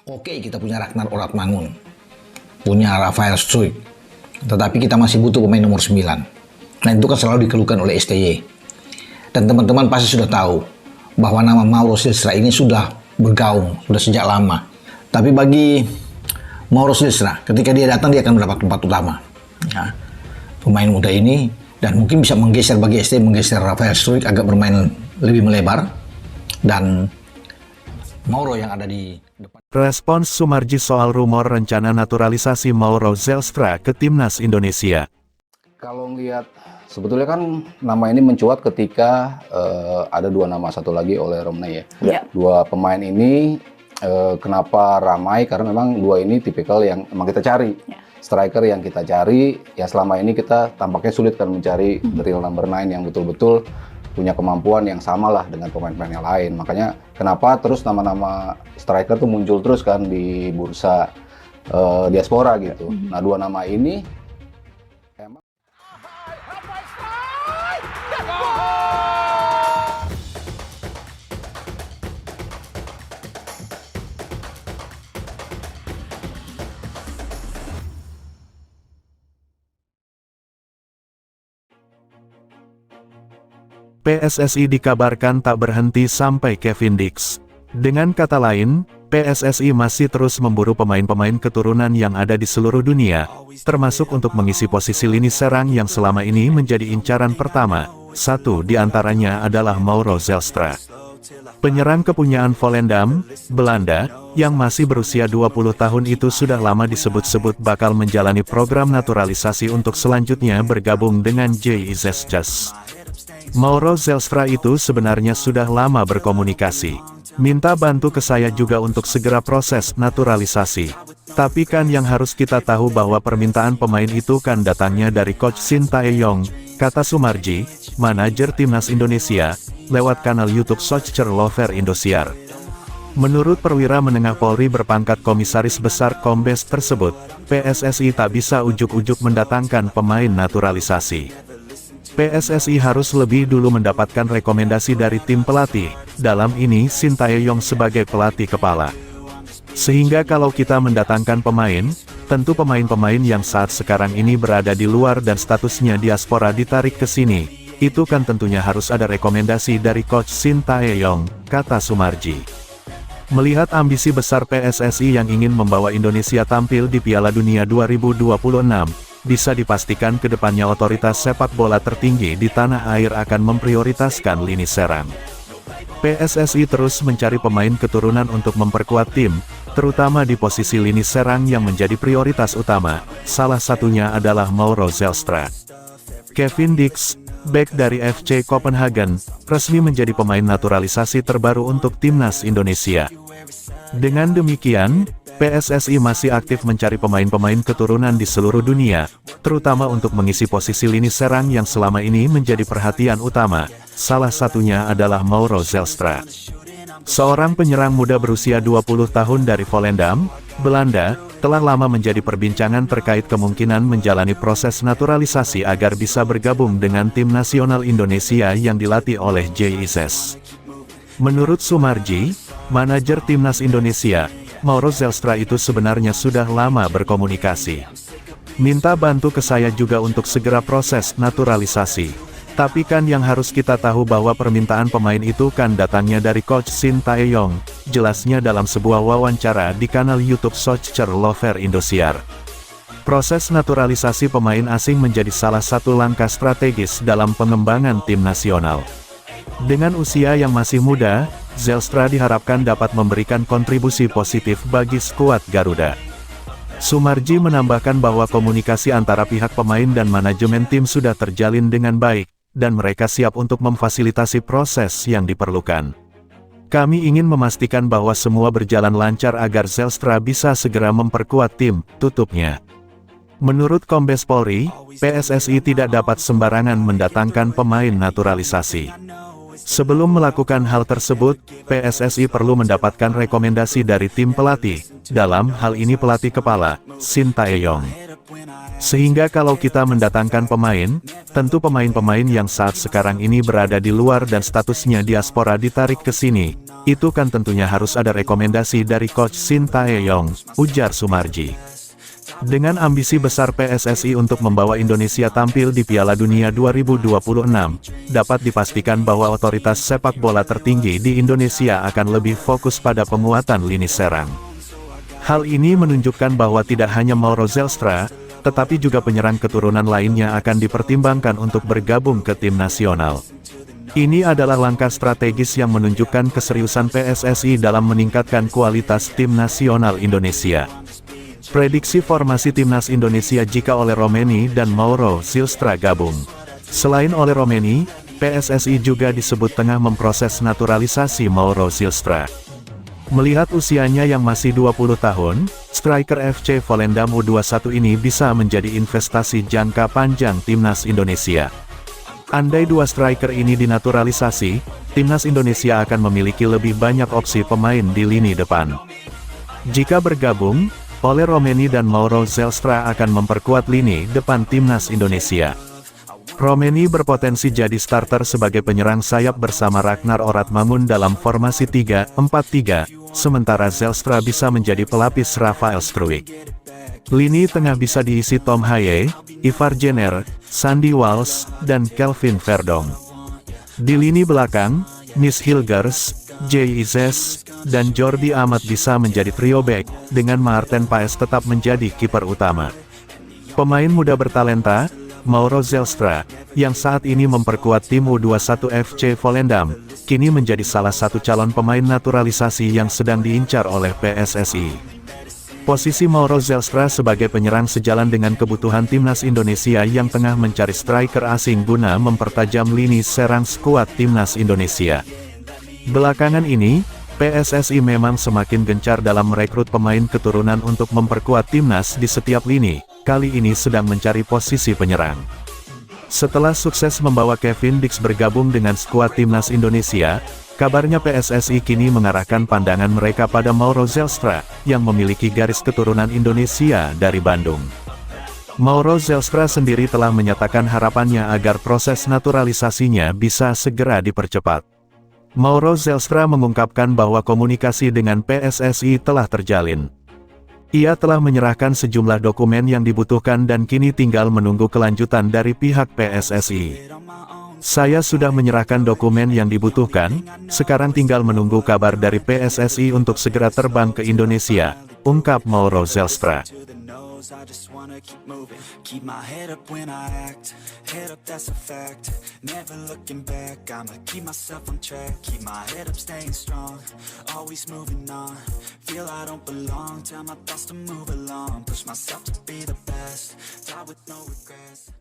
Oke, kita punya Ragnar Oratmangun, punya Rafael Struijk, tetapi kita masih butuh pemain nomor 9. Nah, itu kan selalu dikeluhkan oleh STY. Dan teman-teman pasti sudah tahu bahwa nama Mauro Silstra ini sudah bergaung, sudah sejak lama. Tapi bagi Mauro Silstra, ketika dia datang dia akan mendapat tempat utama. Ya, pemain muda ini dan mungkin bisa menggeser bagi STY, menggeser Rafael Struijk agar bermain lebih melebar dan Mauro yang ada di depan. Respons Sumarji soal rumor rencana naturalisasi Mauro Zelstra ke Timnas Indonesia. Kalau ngelihat, sebetulnya kan nama ini mencuat ketika ada dua nama, satu lagi oleh Romney ya. Ya. Dua pemain ini kenapa ramai? Karena memang dua ini tipikal yang emang kita cari. Ya. Striker yang kita cari, ya selama ini kita tampaknya sulit kan mencari the real number 9 yang betul-betul punya kemampuan yang sama lah dengan pemain-pemain yang lain. Makanya kenapa terus nama-nama striker tuh muncul terus kan di bursa diaspora gitu. Nah, dua nama ini emang PSSI dikabarkan tak berhenti sampai Kevin Dix. Dengan kata lain, PSSI masih terus memburu pemain-pemain keturunan yang ada di seluruh dunia, termasuk untuk mengisi posisi lini serang yang selama ini menjadi incaran pertama. Satu di antaranya adalah Mauro Zelstra. Penyerang kepunyaan Volendam, Belanda, yang masih berusia 20 tahun itu sudah lama disebut-sebut bakal menjalani program naturalisasi untuk selanjutnya bergabung dengan JIZS. Mauro Zelstra itu sebenarnya sudah lama berkomunikasi. Minta bantu ke saya juga untuk segera proses naturalisasi. Tapi kan yang harus kita tahu bahwa permintaan pemain itu kan datangnya dari Coach Shin Tae-yong, kata Sumarji, manajer Timnas Indonesia, lewat kanal YouTube Soccer Lover Indosiar. Menurut perwira menengah Polri berpangkat Komisaris Besar Kombes tersebut, PSSI tak bisa ujuk-ujuk mendatangkan pemain naturalisasi. PSSI harus lebih dulu mendapatkan rekomendasi dari tim pelatih, dalam ini Shin Tae-yong sebagai pelatih kepala. Sehingga kalau kita mendatangkan pemain, tentu pemain-pemain yang saat sekarang ini berada di luar dan statusnya diaspora ditarik ke sini, itu kan tentunya harus ada rekomendasi dari Coach Shin Tae-yong, kata Sumarji. Melihat ambisi besar PSSI yang ingin membawa Indonesia tampil di Piala Dunia 2026, bisa dipastikan kedepannya otoritas sepak bola tertinggi di tanah air akan memprioritaskan lini serang. PSSI terus mencari pemain keturunan untuk memperkuat tim, terutama di posisi lini serang yang menjadi prioritas utama, salah satunya adalah Mauro Zelstra. Kevin Dix, bek dari FC Copenhagen, resmi menjadi pemain naturalisasi terbaru untuk Timnas Indonesia. Dengan demikian, PSSI masih aktif mencari pemain-pemain keturunan di seluruh dunia, terutama untuk mengisi posisi lini serang yang selama ini menjadi perhatian utama, salah satunya adalah Mauro Zelstra. Seorang penyerang muda berusia 20 tahun dari Volendam, Belanda, telah lama menjadi perbincangan terkait kemungkinan menjalani proses naturalisasi agar bisa bergabung dengan tim nasional Indonesia yang dilatih oleh JIZS. Menurut Sumarji, manajer Timnas Indonesia, Mauro Zelstra itu sebenarnya sudah lama berkomunikasi. Minta bantu ke saya juga untuk segera proses naturalisasi. Tapi kan yang harus kita tahu bahwa permintaan pemain itu kan datangnya dari Coach Shin Tae-yong, jelasnya dalam sebuah wawancara di kanal YouTube Soccer Lover Indosiar. Proses naturalisasi pemain asing menjadi salah satu langkah strategis dalam pengembangan tim nasional. Dengan usia yang masih muda, Zelstra diharapkan dapat memberikan kontribusi positif bagi skuad Garuda. Sumarji menambahkan bahwa komunikasi antara pihak pemain dan manajemen tim sudah terjalin dengan baik, dan mereka siap untuk memfasilitasi proses yang diperlukan. Kami ingin memastikan bahwa semua berjalan lancar agar Zelstra bisa segera memperkuat tim, tutupnya. Menurut Kombes Polri, PSSI tidak dapat sembarangan mendatangkan pemain naturalisasi. Sebelum melakukan hal tersebut, PSSI perlu mendapatkan rekomendasi dari tim pelatih, dalam hal ini pelatih kepala, Shin Tae-yong. Sehingga kalau kita mendatangkan pemain, tentu pemain-pemain yang saat sekarang ini berada di luar dan statusnya diaspora ditarik ke sini, Itu kan tentunya harus ada rekomendasi dari Coach Shin Tae-yong, ujar Sumarji. Dengan ambisi besar PSSI untuk membawa Indonesia tampil di Piala Dunia 2026, dapat dipastikan bahwa otoritas sepak bola tertinggi di Indonesia akan lebih fokus pada penguatan lini serang. Hal ini menunjukkan bahwa tidak hanya Mauro Zelstra, tetapi juga penyerang keturunan lainnya akan dipertimbangkan untuk bergabung ke tim nasional. Ini adalah langkah strategis yang menunjukkan keseriusan PSSI dalam meningkatkan kualitas tim nasional Indonesia. Prediksi formasi timnas Indonesia jika Ole Romeni dan Mauro Zelstra gabung. Selain Ole Romeni, PSSI juga disebut tengah memproses naturalisasi Mauro Zelstra. Melihat usianya yang masih 20 tahun, striker FC Volendam U21 ini bisa menjadi investasi jangka panjang timnas Indonesia. Andai dua striker ini dinaturalisasi, timnas Indonesia akan memiliki lebih banyak opsi pemain di lini depan. Jika bergabung, Ole Romeni dan Mauro Zelstra akan memperkuat lini depan timnas Indonesia. Romeni berpotensi jadi starter sebagai penyerang sayap bersama Ragnar Oratmangun dalam formasi 3-4-3, sementara Zelstra bisa menjadi pelapis Rafael Struijk. Lini tengah bisa diisi Tom Haye, Ivar Jenner, Sandy Walsh, dan Kelvin Verdong. Di lini belakang, Nis Hilgers, Jay Izes, dan Jordi Amat bisa menjadi trio back, dengan Maarten Paes tetap menjadi kiper utama. Pemain muda bertalenta, Mauro Zelstra, yang saat ini memperkuat tim U21 FC Volendam, kini menjadi salah satu calon pemain naturalisasi yang sedang diincar oleh PSSI. Posisi Mauro Zelstra sebagai penyerang sejalan dengan kebutuhan timnas Indonesia yang tengah mencari striker asing guna mempertajam lini serang skuad timnas Indonesia. Belakangan ini, PSSI memang semakin gencar dalam merekrut pemain keturunan untuk memperkuat timnas di setiap lini, kali ini sedang mencari posisi penyerang. Setelah sukses membawa Kevin Dix bergabung dengan skuad timnas Indonesia, kabarnya PSSI kini mengarahkan pandangan mereka pada Mauro Zelstra, yang memiliki garis keturunan Indonesia dari Bandung. Mauro Zelstra sendiri telah menyatakan harapannya agar proses naturalisasinya bisa segera dipercepat. Mauro Zelstra mengungkapkan bahwa komunikasi dengan PSSI telah terjalin. Ia telah menyerahkan sejumlah dokumen yang dibutuhkan dan kini tinggal menunggu kelanjutan dari pihak PSSI. Saya sudah menyerahkan dokumen yang dibutuhkan, sekarang tinggal menunggu kabar dari PSSI untuk segera terbang ke Indonesia, ungkap Mauro Zelstra. I just wanna keep moving, keep my head up when I act, head up that's a fact, never looking back, I'ma keep myself on track, keep my head up staying strong, always moving on, feel I don't belong, tell my thoughts to move along, push myself to be the best, die with no regrets.